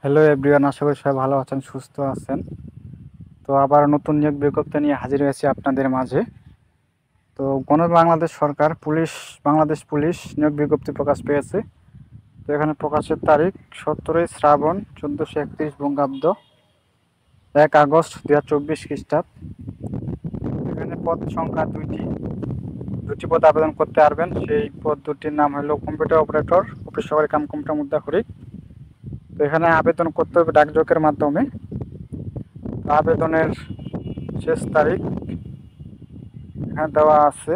Hello everyone, আশা করি সবাই ভালো আছেন, সুস্থ আছেন। তো আবার নতুন নিয়োগ বিজ্ঞপ্তি নিয়ে হাজির হয়েছি আপনাদের মাঝে। তো বাংলাদেশ সরকার বাংলাদেশ পুলিশ নিয়োগ বিজ্ঞপ্তি প্রকাশ পেয়েছে। তো এখানে প্রকাশের তারিখ 17ই শ্রাবণ 1431 বঙ্গাব্দ, 1 আগস্ট 2024 খ্রিস্টাব্দ। এখানে পদ সংখ্যা দুটি পদে আবেদন করতে পারবেন। সেই পদ দুটির নাম হলো কম্পিউটার অপারেটর, অফিস সহকারী কাম কম্পিউটার মুদ্রাক্ষরিক। তো এখানে আবেদন করতে হবে ডাকযোগের মাধ্যমে। আবেদনের শেষ তারিখ এখানে দেওয়া আছে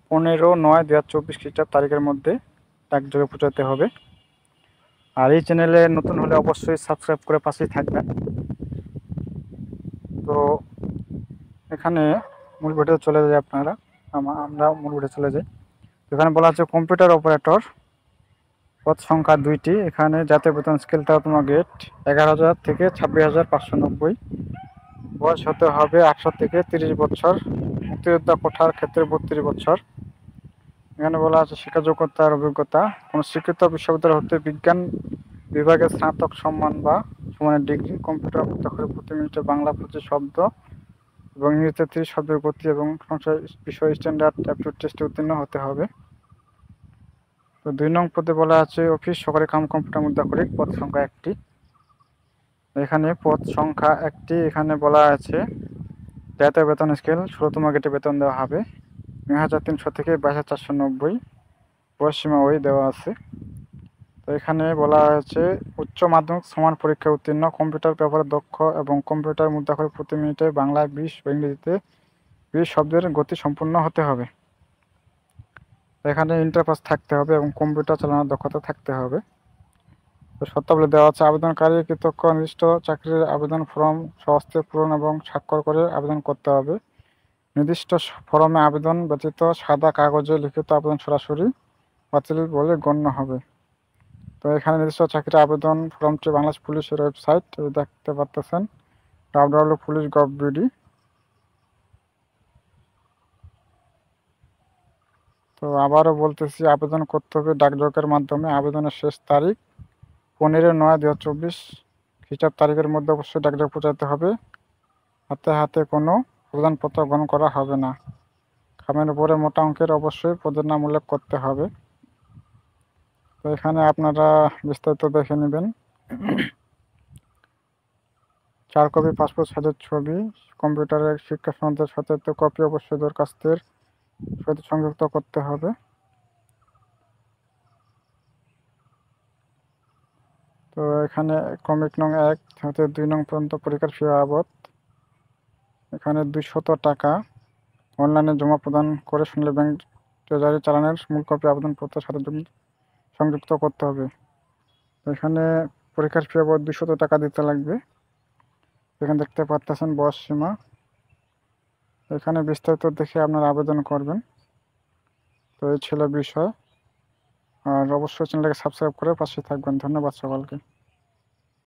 15/9/2024 খ্রিস্টাব্দ তারিখের মধ্যে ডাকযোগে পৌঁছাতে হবে। আর এই চ্যানেলে নতুন হলে অবশ্যই সাবস্ক্রাইব করে পাশেই থাকবেন। তো এখানে মূল ভিডিও চলে যাই আমরা মূল ভিডিও চলে যাই। এখানে বলা আছে কম্পিউটার অপারেটর, পদ সংখ্যা 2টি। এখানে জাতীয় বেতন স্কেল তেরোতম গ্রেড 11,000 থেকে 26,590। বয়স হতে হবে 18 থেকে 30 বছর। মুক্তিযোদ্ধা কোঠার ক্ষেত্রে 32 বছর। এখানে বলা আছে শিক্ষা যোগ্যতার অভিজ্ঞতা কোনো স্বীকৃত বিশ্ববিদ্যালয় হতে বিজ্ঞান বিভাগে স্নাতক সম্মান বা সমানের ডিগ্রি, কম্পিউটার মুদ্রাক্ষরে প্রতি মিনিটে বাংলা 25 শব্দ এবং ইংরেজিতে 30 শব্দের গতি এবং সংখ্যা বিষয় স্ট্যান্ডার্ড অ্যাপটিটিউড টেস্টে উত্তীর্ণ হতে হবে। তো 2 নং পদে বলা আছে অফিস সহকারী কাম কম্পিউটার মুদ্রাক্ষরিক, পদ সংখ্যা 1টি। এখানে পদ সংখ্যা 1টি। এখানে বলা আছে জাতীয় বেতন স্কেল 16তম গ্রেডে বেতন দেওয়া হবে 9,300 থেকে 22,490। বয়সসীমা ওই দেওয়া আছে। তো এখানে বলা হয়েছে উচ্চ মাধ্যমিক সমান পরীক্ষায় উত্তীর্ণ, কম্পিউটার ব্যবহারে দক্ষ এবং কম্পিউটার মুদ্রাক্ষরে প্রতি মিনিটে বাংলায় 20 ও ইংরেজিতে 20 শব্দের গতি সম্পূর্ণ হতে হবে। এখানে ইন্টার পাস থাকতে হবে এবং কম্পিউটার চালানোর দক্ষতা থাকতে হবে। তো শর্তাবলী দেওয়া আছে আবেদনকারী কৃতজ্ঞ নির্দিষ্ট চাকরির আবেদন ফর্ম স্বহস্তে পূরণ এবং স্বাক্ষর করে আবেদন করতে হবে। নির্দিষ্ট ফরমে আবেদন ব্যতীত সাদা কাগজে লিখিত আবেদন সরাসরি বাতিল বলে গণ্য হবে। তো এখানে নির্দিষ্ট চাকরির আবেদন ফর্মটি বাংলাদেশ পুলিশের ওয়েবসাইট দেখতে পারতেছেন, www.police.gov.bd। তো আবারও বলতেছি, আবেদন করতে হবে ডাকযোগের মাধ্যমে। আবেদনের শেষ তারিখ 15/9/2024 খ্রিস্টাব্দ তারিখের মধ্যে অবশ্যই ডাকযোগ পৌঁছাতে হবে। হাতে হাতে কোনো আবেদনপত্র গ্রহণ করা হবে না। খামের উপরে মোটা অঙ্কের অবশ্যই পদের নাম উল্লেখ করতে হবে। তো এখানে আপনারা বিস্তারিত দেখে নেবেন। 4 কপি পাসপোর্ট সাইজের ছবি, কম্পিউটারের শিক্ষা সনদের সত্যায়িত কপি অবশ্যই দরখাস্তের সাথে সংযুক্ত করতে হবে। তো এখানে ক্রমিক নং 1 হতে 2 নং পর্যন্ত পরীক্ষার ফি বাবদ এখানে 200 টাকা অনলাইনে জমা প্রদান করে সোনালী ব্যাংক ট্রেজারি চালানের মূল কপি আবেদনপত্রের সাথে সংযুক্ত করতে হবে। তো এখানে পরীক্ষার ফি বাবদ 200 টাকা দিতে লাগবে। এখানে দেখতে পাচ্ছেন বয়স সীমা। এখানে বিস্তারিত দেখে আপনারা আবেদন করবেন। তো এই ছিল বিষয়। আর অবশ্যই চ্যানেলটাকে সাবস্ক্রাইব করে পাশে থাকবেন। ধন্যবাদ সকলকে।